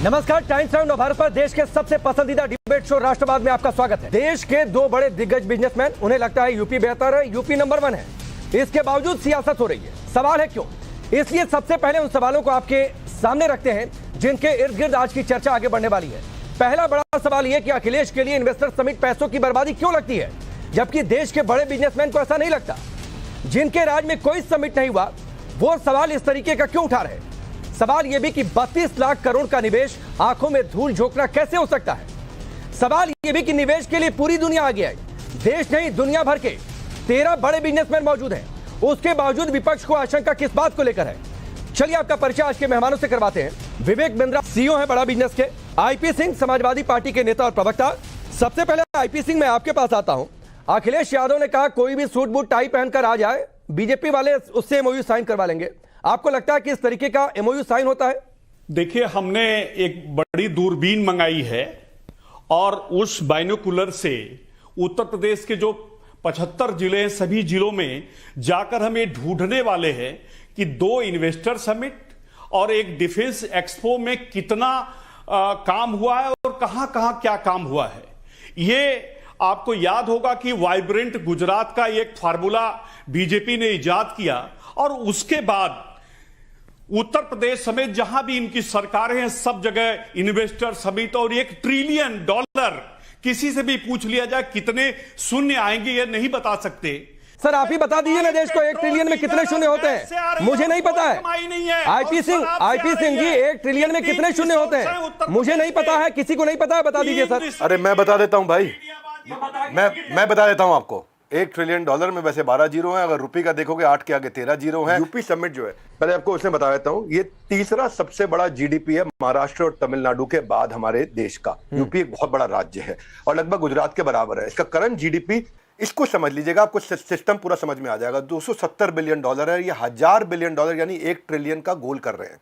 नमस्कार, times now Bharat पर देश के सबसे पसंदीदा डिबेट शो राष्ट्रवाद में आपका स्वागत है। देश के दो बड़े दिग्गज बिजनेसमैन, उन्हें लगता है यूपी बेहतर है, यूपी नंबर 1 है। इसके बावजूद सियासत हो रही है। सवाल है क्यों? इसलिए सबसे पहले उन सवालों को आपके सामने रखते हैं जिनके इर्द गिर्द आज की चर्चा आगे बढ़ने वाली है। पहला बड़ा सवाल यह कि अखिलेश के लिए इन्वेस्टर समिट पैसों की बर्बादी क्यों लगती है, जबकि देश के बड़े बिजनेसमैन को ऐसा नहीं लगता। जिनके राज में कोई समिट नहीं हुआ, वो सवाल इस तरीके का क्यों उठा रहे। सवाल यह भी कि 32 लाख करोड़ का निवेश आंखों में धूल झोंकना कैसे हो सकता है। सवाल यह भी कि निवेश के लिए पूरी दुनिया आ गया है। देश नहीं, दुनिया भर के 13 बड़े बिजनेसमैन मौजूद हैं। उसके बावजूद विपक्ष को आशंका किस बात को लेकर है। चलिए आपका परिचय आज के मेहमानों से करवाते हैं। विवेक बिंद्रा सीईओ है बड़ा बिजनेस के। आईपी सिंह समाजवादी पार्टी के नेता और प्रवक्ता। सबसे पहले आईपी सिंह, मैं आपके पास आता हूं। अखिलेश यादव ने कहा कोई भी सूट बूट टाई पहनकर आ जाए, बीजेपी वाले उससे एमओयू साइन करवा लेंगे। आपको लगता है कि इस तरीके का एमओयू साइन होता है? देखिए, हमने एक बड़ी दूरबीन मंगाई है और उस बाइनोकुलर से उत्तर प्रदेश के जो 75 जिले हैं, सभी जिलों में जाकर हम ये ढूंढने वाले हैं कि 2 इन्वेस्टर समिट और एक डिफेंस एक्सपो में कितना काम हुआ है और कहां कहां क्या काम हुआ है। ये आपको याद होगा कि वाइब्रेंट गुजरात का एक फार्मूला बीजेपी ने इजाद किया और उसके बाद उत्तर प्रदेश समेत जहां भी इनकी सरकारें हैं, सब जगह इन्वेस्टर समिट और $1 ट्रिलियन किसी से भी पूछ लिया जाए कितने शून्य आएंगे, ये नहीं बता सकते। सर आप ही बता दीजिए ना, देश को 1 ट्रिलियन में कितने शून्य होते हैं? मुझे नहीं पता है। आईपी सिंह जी, 1 ट्रिलियन में कितने शून्य होते हैं? मुझे नहीं पता है, किसी को नहीं पता है, बता दीजिए सर। अरे मैं बता देता हूं भाई, मैं बता देता हूं आपको। $1 ट्रिलियन में वैसे 12 जीरो हैं। अगर रुपये का देखोगे 8 के आगे 13 जीरो हैं। यूपी समिट जो है, पहले आपको उसमें बता देता हूं, ये तीसरा सबसे बड़ा जीडीपी है महाराष्ट्र और तमिलनाडु के बाद हमारे देश का। यूपी एक बहुत बड़ा राज्य है और लगभग गुजरात के बराबर है। इसका करंट जीडीपी, इसको समझ लीजिएगा, आपको सिस्टम पूरा समझ में आ जाएगा। $270 बिलियन है। ये $1000 बिलियन यानी 1 ट्रिलियन का गोल कर रहे हैं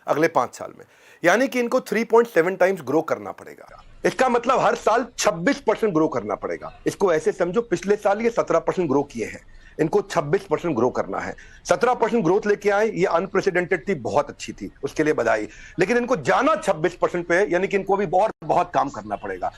अगले 5 साल में। यानी कि इनको 3.7 टाइम्स ग्रो करना पड़ेगा। इसका मतलब हर साल 26% ग्रो करना पड़ेगा। इसको ऐसे समझो, पिछले साल ये 17% ग्रो किए हैं, इनको 26% ग्रो करना है। 17% ग्रोथ लेके आए, ये अनप्रेसिडेंटेड थी, बहुत अच्छी थी, उसके लिए बधाई। लेकिन इनको जाना 26% पे है, यानी कि इनको अभी बहुत काम करना पड़ेगा।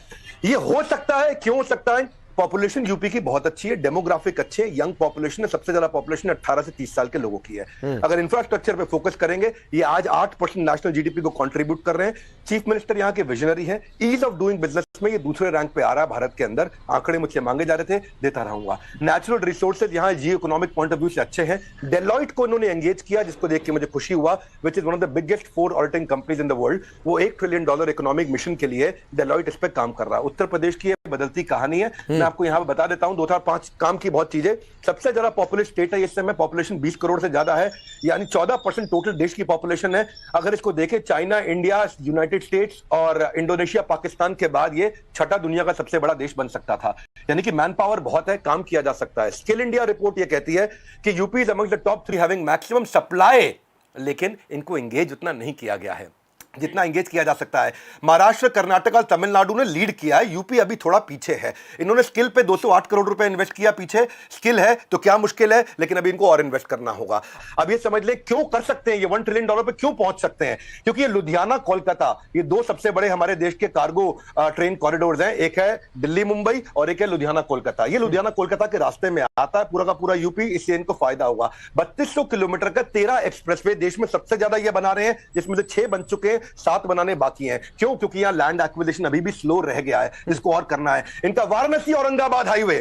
ये हो सकता है, क्यों हो सकता है? पॉपुलेशन यूपी की बहुत अच्छी है, डेमोग्राफिक अच्छे, यंग पॉपुलेशन है, सबसे ज्यादा पॉपुलेशन 18 से 30 साल के लोगों की है। अगर इंफ्रास्ट्रक्चर पे फोकस करेंगे, ये आज 8% नेशनल जीडीपी को कंट्रीब्यूट कर रहे हैं। चीफ मिनिस्टर यहाँ के विजनरी हैं। ईज ऑफ डूइंग बिजनेस में ये दूसरे रैंक पे आ रहा है भारत के अंदर। आंकड़े मुझसे मांगे जा रहे थे, देता रहूंगा। नेचुरल रिसोर्सेज यहाँ जियो इकोनॉमिक पॉइंट ऑफ व्यू से अच्छे हैं। डेलॉइट को इन्होंने एंगेज किया, जिसको देख के मुझे खुशी हुआ, which is one of the biggest 4 auditing companies in the world. वो $1 ट्रिलियन इकोनॉमिक मिशन के लिए डेलॉइट इस पर काम कर रहा है। उत्तर प्रदेश की बदलती कहानी है। मैं आपको यहाँ बता देता हूं 2005 काम की बहुत चीजें। सबसे ज्यादा पॉपुलेस स्टेट है इस समय, पॉपुलेशन 20 करोड़ से ज्यादा है, यानी 14% टोटल देश की पॉपुलेशन है। अगर इसको देखें, चाइना, इंडिया, यूनाइटेड स्टेट्स और इंडोनेशिया, पाकिस्तान के बाद ये 6ठा दुनिया का सबसे बड़ा देश बन सकता था। यानी कि मैन पावर बहुत है, काम किया जा सकता है। स्किल इंडिया रिपोर्ट ये कहती है कि UP is among the top 3 having maximum supply, लेकिन इनको एंगेज उतना नहीं किया गया है जितना एंगेज किया जा सकता है। महाराष्ट्र, कर्नाटक और तमिलनाडु ने लीड किया है, यूपी अभी थोड़ा पीछे है। इन्होंने स्किल पे 208 करोड़ रुपए इन्वेस्ट किया पीछे। स्किल है तो क्या मुश्किल है, लेकिन अभी इनको और इन्वेस्ट करना होगा। अब ये समझ ले क्यों कर सकते हैं, ये $1 ट्रिलियन पे क्यों पहुंच सकते हैं? क्योंकि ये लुधियाना कोलकाता, ये 2 सबसे बड़े हमारे देश के कार्गो ट्रेन कॉरिडोर्स हैं। एक है दिल्ली मुंबई और एक है लुधियाना कोलकाता। ये लुधियाना कोलकाता के रास्ते में आता है पूरा का पूरा यूपी, इससे इनको फायदा होगा। 3200 किलोमीटर का 13 एक्सप्रेसवे देश में सबसे ज्यादा ये बना रहे हैं, जिसमें से 6 बन चुके हैं, 7 बनाने बाकी हैं। क्यों? क्योंकि यहां लैंड एक्विजिशन अभी भी स्लो रह गया है, इसको और करना है। इनका वाराणसी औरंगाबाद हाईवे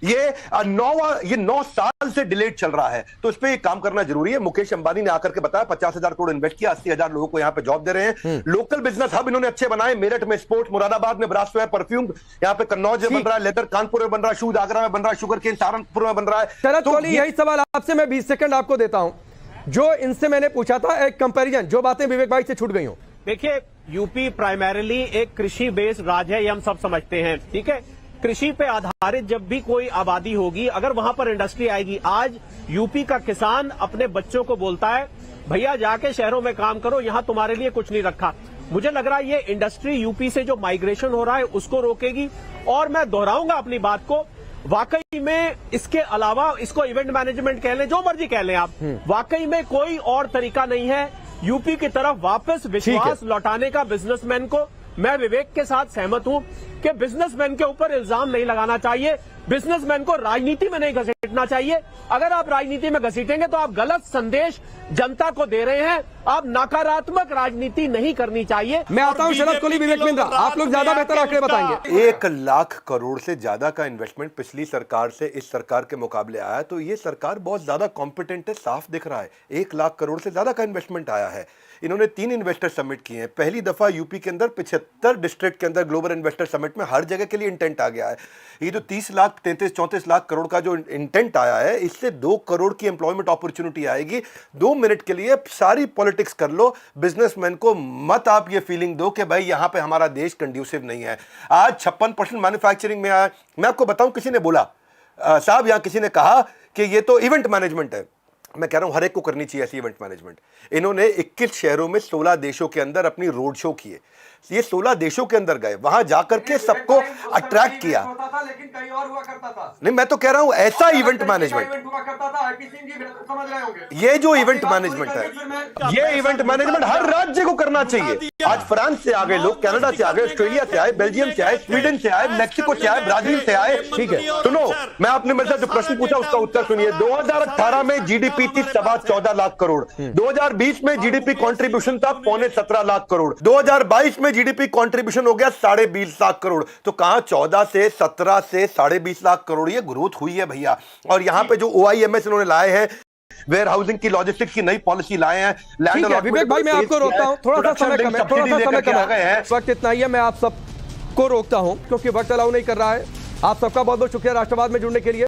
ये 9 साल से डिलेड चल रहा है, तो इस पे काम करना जरूरी है। मुकेश अंबानी ने आकर के बताया 50,000 करोड़ इन्वेस्ट किया, 80,000 लोगों को यहां पे जॉब दे रहे हैं। लोकल बिजनेस हब इन्होंने अच्छे बनाए, मेरठ में स्पोर्ट्स, मुरादाबाद में ब्रासवेयर, परफ्यूम, यहाँ पे कन्नौज में बन रहा है, लेदर कानपुर में बन रहा है, शूज आगरा में बन रहा है, शुगर केन सहारनपुर में बन रहा है। शरद कोहली, यही सवाल आपसे मैं 20 सेकंड आपको देता हूं, जो इनसे मैंने पूछा था, एक कंपेरिजन, जो बातें विवेक भाई से छूट गई हो। देखिए, यूपी प्राइमरीली एक कृषि बेस्ड राज्य है, ये हम सब समझते हैं, ठीक है। कृषि पे आधारित जब भी कोई आबादी होगी, अगर वहां पर इंडस्ट्री आएगी, आज यूपी का किसान अपने बच्चों को बोलता है भैया जाके शहरों में काम करो, यहां तुम्हारे लिए कुछ नहीं रखा। मुझे लग रहा है ये इंडस्ट्री यूपी से जो माइग्रेशन हो रहा है उसको रोकेगी। और मैं दोहराऊंगा अपनी बात को, वाकई में इसके अलावा इसको इवेंट मैनेजमेंट कह लें, जो मर्जी कह लें आप, वाकई में कोई और तरीका नहीं है यूपी की तरफ वापस विश्वास लौटाने का बिजनेसमैन को, मैं विवेक के साथ सहमत हूं कि बिजनेसमैन के ऊपर इल्जाम नहीं लगाना चाहिए, बिजनेसमैन को राजनीति में नहीं घसीटना चाहिए। अगर आप राजनीति में घसीटेंगे तो आप गलत संदेश जनता को दे रहे हैं। आप नकारात्मक राजनीति नहीं करनी चाहिए। मैं आता हूं शरद कोहली, विवेक बिंद्रा, आप लोग ज्यादा बेहतर आंकड़े बताएंगे। 1 लाख करोड़ से ज्यादा का इन्वेस्टमेंट पिछली सरकार से इस सरकार के मुकाबले आया, तो ये सरकार बहुत ज्यादा कॉम्पिटेंट है, साफ दिख रहा है। 1 लाख करोड़ से ज्यादा का इन्वेस्टमेंट आया है। इन्होंने 3 इन्वेस्टर समिट किए हैं। पहली दफा यूपी के अंदर 75 डिस्ट्रिक्ट के अंदर ग्लोबल इन्वेस्टर समिट में हर जगह के लिए इंटेंट आ गया है। ये जो 30 लाख 33-34 लाख करोड़ का जो इंटेंट आया है, इससे 2 करोड़ की एम्प्लॉयमेंट अपॉर्चुनिटी आएगी। 2 मिनट के लिए सारी पॉलिटिक्स कर लो, बिजनेसमैन को मत आप ये फीलिंग दो कि भाई यहां पे हमारा देश कंड्यूसिव नहीं है। आज 56% मैन्युफैक्चरिंग में आया। मैं आपको बताऊं, किसी ने बोला साहब, यहां किसी ने कहा कि ये तो इवेंट मैनेजमेंट है। मैं कह रहा हूं हर एक को करनी चाहिए ऐसी इवेंट मैनेजमेंट। इन्होंने 21 शहरों में 16 देशों के अंदर अपनी रोड शो किए। ये 16 देशों के अंदर गए, वहां जाकर के सबको अट्रैक्ट किया। लेकिन कहीं और हुआ करता था। नहीं, मैं तो कह रहा हूं ऐसा इवेंट मैनेजमेंट, ये जो इवेंट मैनेजमेंट है, ये इवेंट मैनेजमेंट हर राज्य को करना चाहिए। आज फ्रांस से आ गए लोग, कनाडा से आ गए, ऑस्ट्रेलिया से आए, बेल्जियम से आए, स्वीडन से आए, मैक्सिको से आए, ब्राजील से आए। ठीक है, सुनो, मैं आपने मेरे से जो प्रश्न पूछा उसका उत्तर सुनिए। 2018 में जीडीपी थी 14.25 लाख करोड़। 2020 में जीडीपी कंट्रीब्यूशन था 17.25 लाख करोड़। 2022 में जीडीपी कंट्रीब्यूशन हो गया 20.5 लाख करोड़। तो कहां 14 से 17 से 20.5 लाख करोड़ ये ग्रोथ हुई है भैया। और यहां पे जो OIMS इन्होंने लाए हैं, वेयर हाउसिंग की, लॉजिस्टिक्स की नई पॉलिसी लाए हैं। लैंड विवेक भाई, मैं आपको रोकता हूं, थोड़ा सा समय कम है, थोड़ा सा समय कम है, वक्त इतना ही है। मैं आप सबको रोकता हूं क्योंकि वक्त अलाउ नहीं कर रहा है। आप सबका बहुत बहुत शुक्रिया राष्ट्रवाद में जुड़ने के लिए।